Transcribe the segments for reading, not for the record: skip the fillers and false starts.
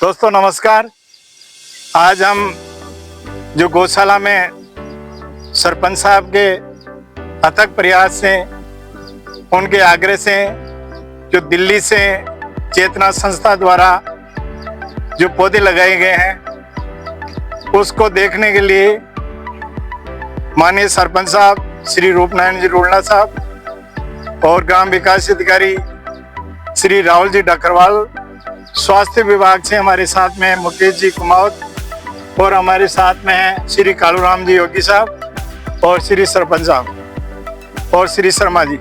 दोस्तों नमस्कार। आज हम जो गौशाला में सरपंच साहब के अथक प्रयास से, उनके आग्रह से, जो दिल्ली से चेतना संस्था द्वारा जो पौधे लगाए गए हैं, उसको देखने के लिए माननीय सरपंच साहब श्री रूपनारायण जी रोलना साहब और ग्राम विकास अधिकारी श्री राहुल जी डकरवाल, स्वास्थ्य विभाग से हमारे साथ में मुकेश जी कुमावत और हमारे साथ में हैं श्री कालूराम जी योगी साहब और श्री सरपंच साहब और श्री शर्मा जी।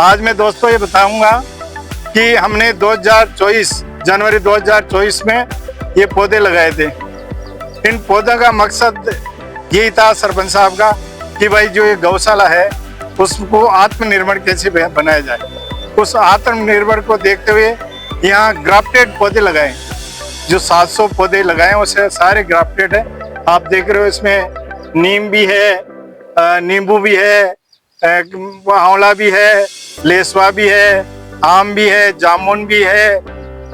आज मैं दोस्तों ये बताऊंगा कि हमने 2024 जनवरी 2024 में ये पौधे लगाए थे। इन पौधों का मकसद यही था सरपंच साहब का कि भाई जो ये गौशाला है उसको आत्मनिर्भर कैसे बनाया जाए। उस आत्मनिर्भर को देखते हुए यहाँ ग्राफ्टेड पौधे लगाए, जो 700 पौधे लगाए उसे सारे ग्राफ्टेड है। आप देख रहे हो इसमें नीम भी है, नींबू भी है, आंवला भी है, लेसवा भी है, आम भी है, जामुन भी है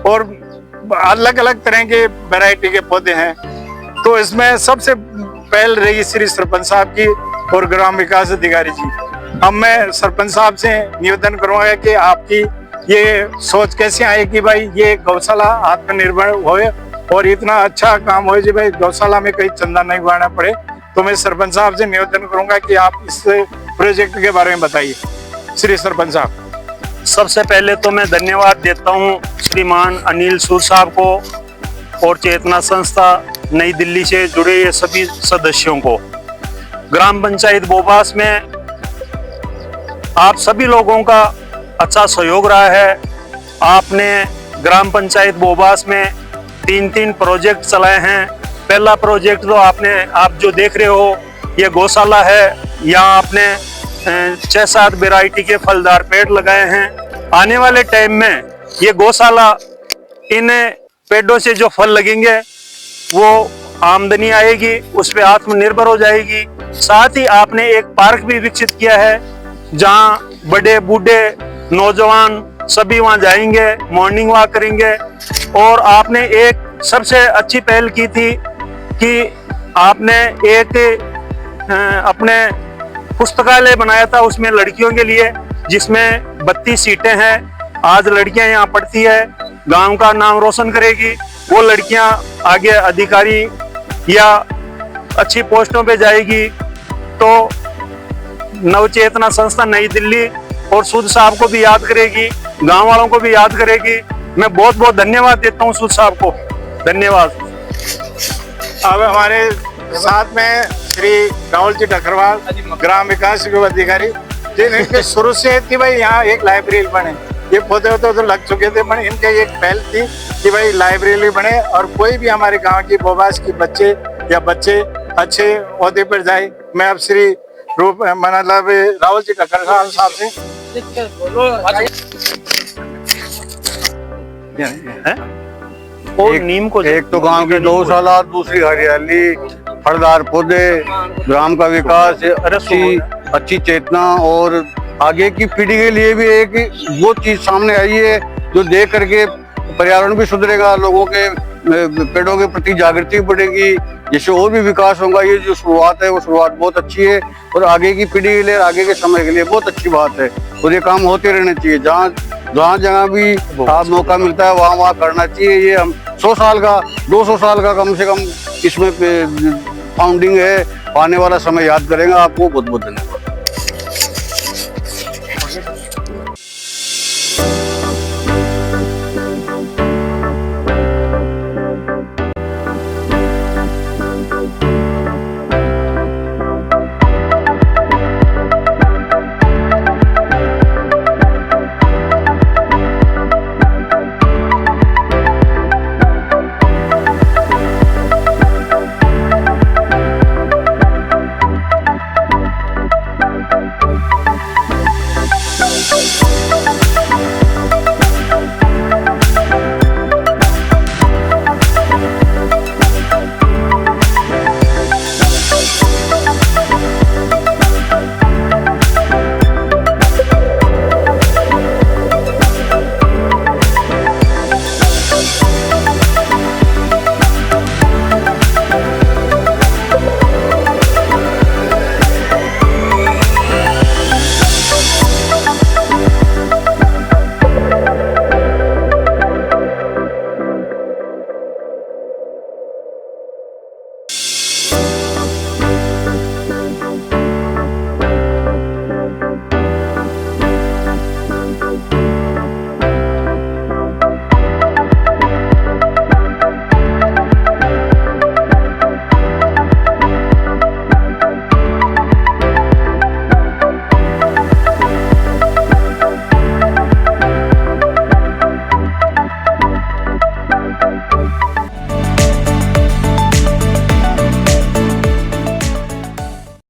और अलग अलग तरह के वैरायटी के पौधे हैं। तो इसमें सबसे पहल रही श्री सरपंच साहब की और ग्राम विकास अधिकारी जी। अब मैं सरपंच साहब से निवेदन करूंगा कि आपकी ये सोच कैसे आए कि भाई ये गौशाला आत्मनिर्भर होए और इतना अच्छा काम हो जी भाई गौशाला में कहीं चंदा नहीं उगाना पड़े। तो मैं सरपंच साहब से निवेदन करूंगा कि आप इस प्रोजेक्ट के बारे में बताइए श्री सरपंच साहब। सबसे पहले तो मैं धन्यवाद देता हूं श्रीमान अनिल सूद साहब को और चेतना संस्था नई दिल्ली से जुड़े ये सभी सदस्यों को। ग्राम पंचायत बोबास में आप सभी लोगों का अच्छा सहयोग रहा है। आपने ग्राम पंचायत बोबास में 3 प्रोजेक्ट चलाए हैं। पहला प्रोजेक्ट तो आप जो देख रहे हो ये गौशाला है। यहाँ आपने 6-7 वैरायटी के फलदार पेड़ लगाए हैं। आने वाले टाइम में ये गौशाला, इन पेड़ों से जो फल लगेंगे वो आमदनी आएगी, उस पर आत्मनिर्भर हो जाएगी। साथ ही आपने एक पार्क भी विकसित किया है जहाँ बड़े बूढ़े नौजवान सभी वहां जाएंगे, मॉर्निंग वॉक करेंगे। और आपने एक सबसे अच्छी पहल की थी कि आपने एक अपने पुस्तकालय बनाया था उसमें लड़कियों के लिए, जिसमें 32 सीटें हैं। आज लड़कियां यहाँ पढ़ती है, गांव का नाम रोशन करेगी। वो लड़कियां आगे अधिकारी या अच्छी पोस्टों पे जाएगी। तो नवचेतना संस्था नई दिल्ली और सूद साहब को भी याद करेगी, गांव वालों को भी याद करेगी। मैं बहुत बहुत धन्यवाद देता हूं सूद साहब को। धन्यवाद। अब हमारे साथ में श्री राहुल जी डकरवाल, ग्राम विकास अधिकारी, जिनके शुरू से थी भाई यहाँ एक लाइब्रेरी बने। ये पौधे तो लग चुके थे, पर इनके एक पहल थी कि भाई लाइब्रेरी बने और कोई भी हमारे गाँव की बोबास की बच्चे या बच्चे अच्छे ओहदे पर जाए। मैं अब श्री मतलब राहुल जी डकरवाल साहब से नीम को एक तो गांव की गौशाला, दूसरी हरियाली, फलदार पौधे, ग्राम का विकास, अच्छी चेतना और आगे की पीढ़ी के लिए भी एक वो चीज सामने आई है जो देख करके पर्यावरण भी सुधरेगा, लोगों के पेड़ों के प्रति जागृति बढ़ेगी, जिससे और भी विकास होगा। ये जो शुरुआत है वो शुरुआत बहुत अच्छी है और आगे की पीढ़ी के लिए, आगे के समय के लिए बहुत अच्छी बात है। और ये काम होते रहने चाहिए, जहाँ भी आप मौका मिलता है वहाँ करना चाहिए। ये हम 100 साल का 200 साल का कम से कम इसमें फाउंडिंग है। आने वाला समय याद करेंगे। आपको बहुत बहुत धन्यवाद।